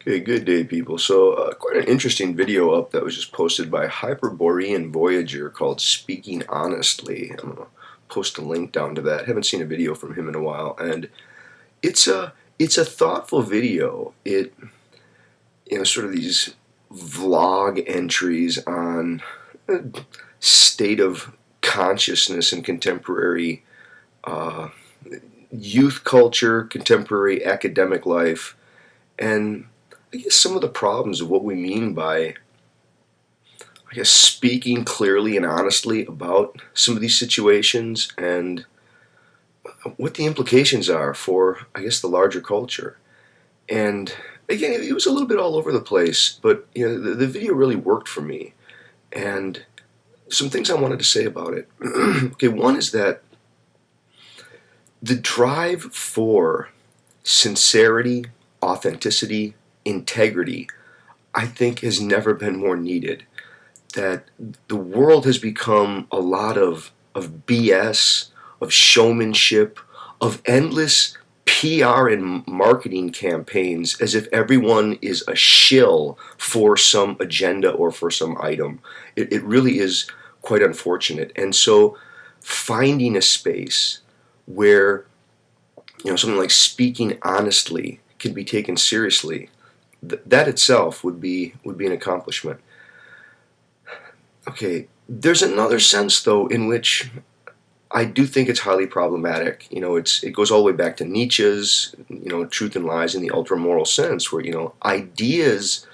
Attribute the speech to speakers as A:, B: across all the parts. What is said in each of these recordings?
A: Okay, good day, people. So, quite an interesting video up that was just posted by Hyperborean Voyager called Speaking Honestly. I'm gonna post a link down to that. Haven't seen a video from him in a while, and it's a thoughtful video. It sort of these vlog entries on uh, state of consciousness in contemporary uh, youth culture, contemporary academic life, and I guess some of the problems of what we mean by, I guess, speaking clearly and honestly about some of these situations and what the implications are for, I guess, the larger culture. And again, it was a little bit all over the place, but the video really worked for me. And some things I wanted to say about it. Okay, one is that the drive for sincerity, authenticity, integrity, I think has never been more needed. That the world has become a lot of BS, of showmanship, of endless PR and marketing campaigns as if everyone is a shill for some agenda or for some item. It really is quite unfortunate. And so finding a space where something like speaking honestly can be taken seriously, that itself would be an accomplishment. Okay, there's another sense though in which I do think it's highly problematic. It goes all the way back to Nietzsche's, truth and lies in the ultra-moral sense, where ideas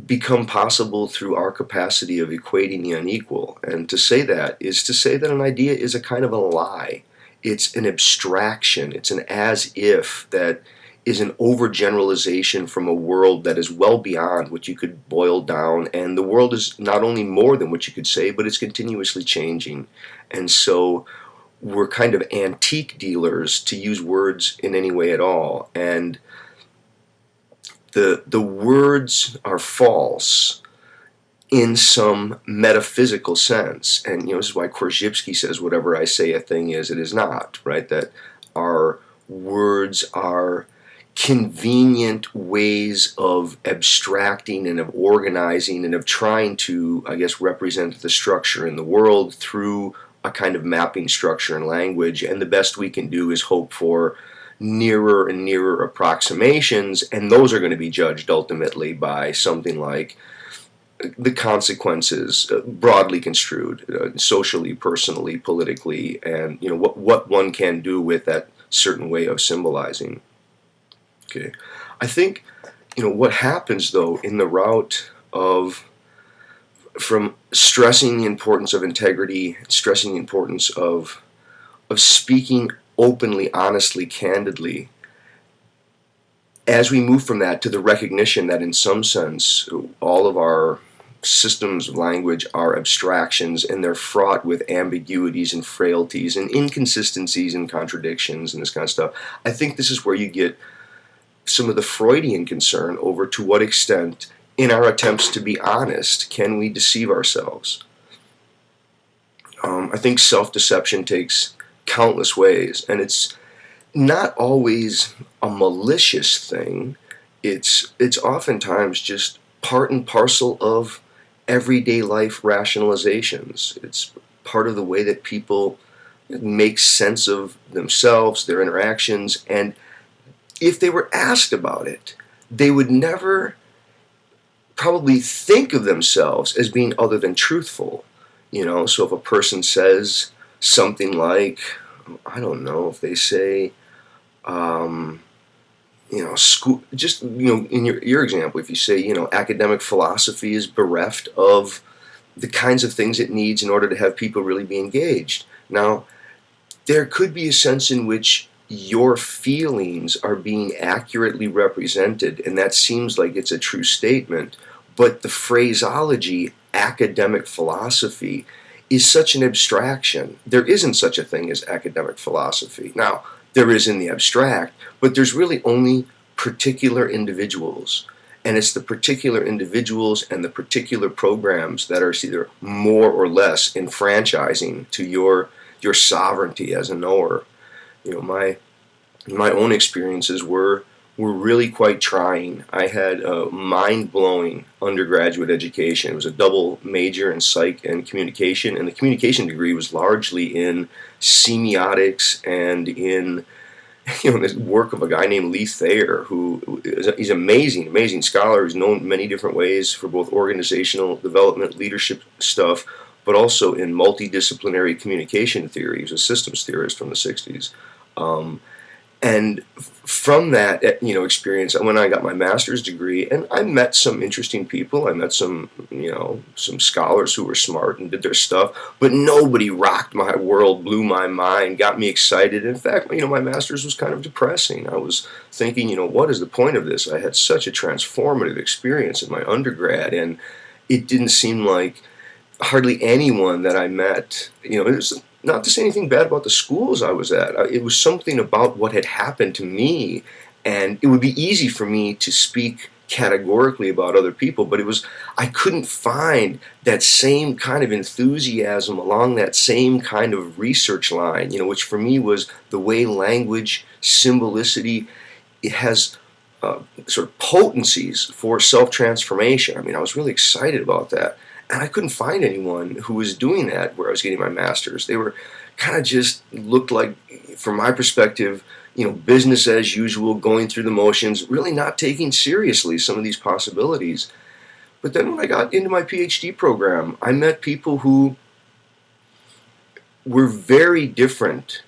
A: become possible through our capacity of equating the unequal. And to say that is to say that an idea is a kind of a lie. It's an abstraction. It's an as if that is an overgeneralization from a world that is well beyond what you could boil down. And the world is not only more than what you could say, but it's continuously changing. And so we're kind of antique dealers, to use words in any way at all. And the words are false in some metaphysical sense. And this is why Korzybski says, whatever I say a thing is, it is not, right? That our words are convenient ways of abstracting and of organizing and of trying to, I guess, represent the structure in the world through a kind of mapping structure and language. And the best we can do is hope for nearer and nearer approximations, and those are going to be judged ultimately by something like the consequences, broadly construed, socially, personally, politically, and what one can do with that certain way of symbolizing. Okay, I think what happens though in the route of from stressing the importance of integrity, stressing the importance of speaking openly, honestly, candidly, as we move from that to the recognition that in some sense all of our systems of language are abstractions, and they're fraught with ambiguities and frailties and inconsistencies and contradictions and this kind of stuff. I think this is where you get some of the Freudian concern over to what extent, in our attempts to be honest, can we deceive ourselves. I think self-deception takes countless ways, and it's not always a malicious thing. It's oftentimes just part and parcel of everyday life rationalizations. It's part of the way that people make sense of themselves, their interactions, and if they were asked about it, they would never probably think of themselves as being other than truthful. So if a person says something like, I don't know, if they say, school, just, in your example, if you say, academic philosophy is bereft of the kinds of things it needs in order to have people really be engaged. Now, there could be a sense in which your feelings are being accurately represented, and that seems like it's a true statement, but the phraseology, academic philosophy, is such an abstraction. There isn't such a thing as academic philosophy. Now, there is in the abstract, but there's really only particular individuals. And it's the particular individuals and the particular programs that are either more or less enfranchising to your sovereignty as a knower. My own experiences were were really quite trying. I had a mind-blowing undergraduate education. It was a double major in psych and communication, and the communication degree was largely in semiotics and in this work of a guy named Lee Thayer, who he's an amazing scholar who's known many different ways for both organizational development, leadership stuff, but also in multidisciplinary communication theory. He's a systems theorist from the 60s. And from that, experience, when I got my master's degree, and I met some interesting people. I met some scholars who were smart and did their stuff, but nobody rocked my world, blew my mind, got me excited. In fact, my master's was kind of depressing. I was thinking, what is the point of this? I had such a transformative experience in my undergrad, and it didn't seem like hardly anyone that I met, it was not to say anything bad about the schools I was at. It was something about what had happened to me, and it would be easy for me to speak categorically about other people, but I couldn't find that same kind of enthusiasm along that same kind of research line, which for me was the way language, symbolicity, it has sort of potencies for self-transformation. I was really excited about that. And I couldn't find anyone who was doing that where I was getting my master's. They were kind of just looked like, from my perspective, business as usual, going through the motions, really not taking seriously some of these possibilities. But then when I got into my PhD program, I met people who were very different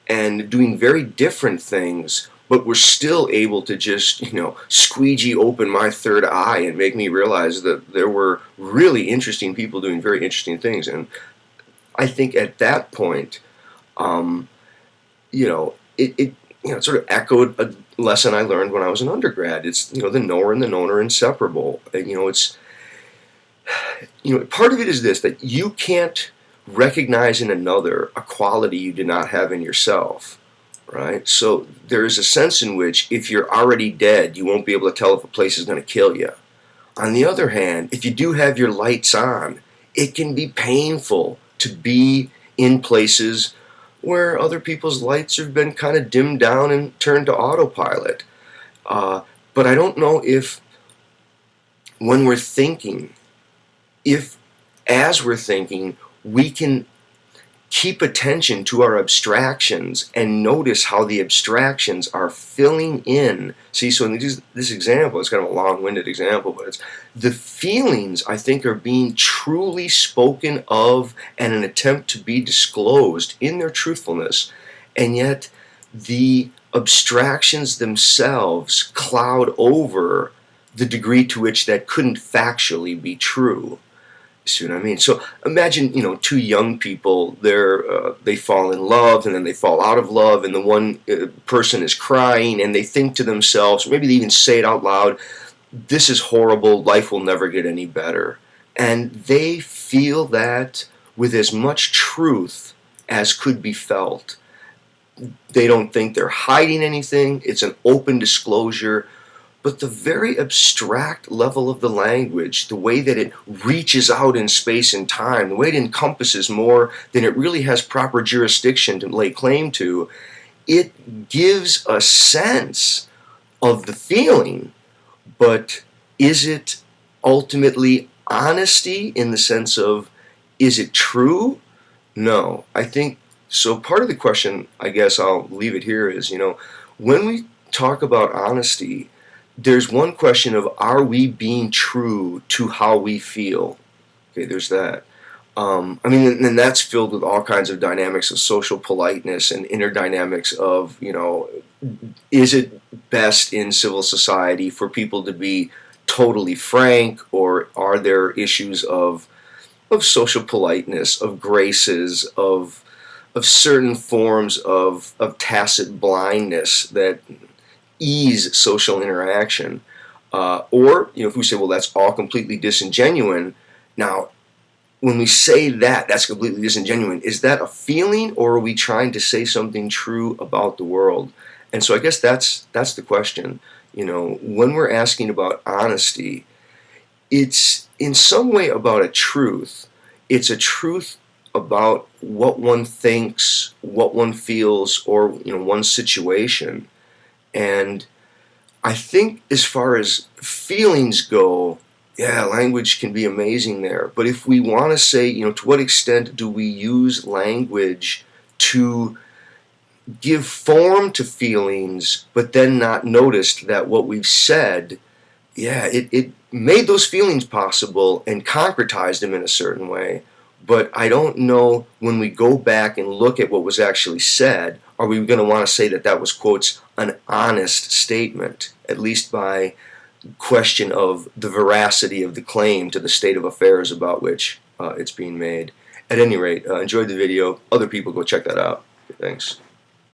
A: and doing very different things, but were still able to just, squeegee open my third eye and make me realize that there were really interesting people doing very interesting things. And I think at that point, it sort of echoed a lesson I learned when I was an undergrad. It's, the knower and the known are inseparable. It's, part of it is this, that you can't recognize in another a quality you do not have in yourself. Right? So there is a sense in which if you're already dead, you won't be able to tell if a place is going to kill you. On the other hand, if you do have your lights on, it can be painful to be in places where other people's lights have been kind of dimmed down and turned to autopilot. But I don't know if when we're thinking, as we're thinking, we can keep attention to our abstractions and notice how the abstractions are filling in. See, so in this example, it's kind of a long-winded example, but it's the feelings, I think, are being truly spoken of and an attempt to be disclosed in their truthfulness, and yet the abstractions themselves cloud over the degree to which that couldn't factually be true. See what I mean? So imagine, two young people. They fall in love, and then they fall out of love, and the one person is crying, and they think to themselves, maybe they even say it out loud, "This is horrible. Life will never get any better." And they feel that with as much truth as could be felt. They don't think they're hiding anything. It's an open disclosure. But the very abstract level of the language, the way that it reaches out in space and time, the way it encompasses more than it really has proper jurisdiction to lay claim to, it gives a sense of the feeling, but is it ultimately honesty in the sense of, is it true? No. I think, so part of the question, I guess I'll leave it here, is, when we talk about honesty, there's one question of, are we being true to how we feel? Okay, there's that. And that's filled with all kinds of dynamics of social politeness and inner dynamics of, is it best in civil society for people to be totally frank, or are there issues of social politeness, of graces, of certain forms of tacit blindness that ease social interaction, or if we say, well, that's all completely disingenuine. Now, when we say that that's completely disingenuine, is that a feeling, or are we trying to say something true about the world? And so I guess that's the question. When we're asking about honesty, it's in some way about a truth. It's a truth about what one thinks, what one feels, or one's situation. And I think as far as feelings go, yeah, language can be amazing there. But if we want to say, to what extent do we use language to give form to feelings, but then not notice that what we've said, yeah, it made those feelings possible and concretized them in a certain way. But I don't know, when we go back and look at what was actually said, are we going to want to say that that was, quotes, an honest statement, at least by question of the veracity of the claim to the state of affairs about which it's being made. At any rate, enjoyed the video. Other people, go check that out. Thanks.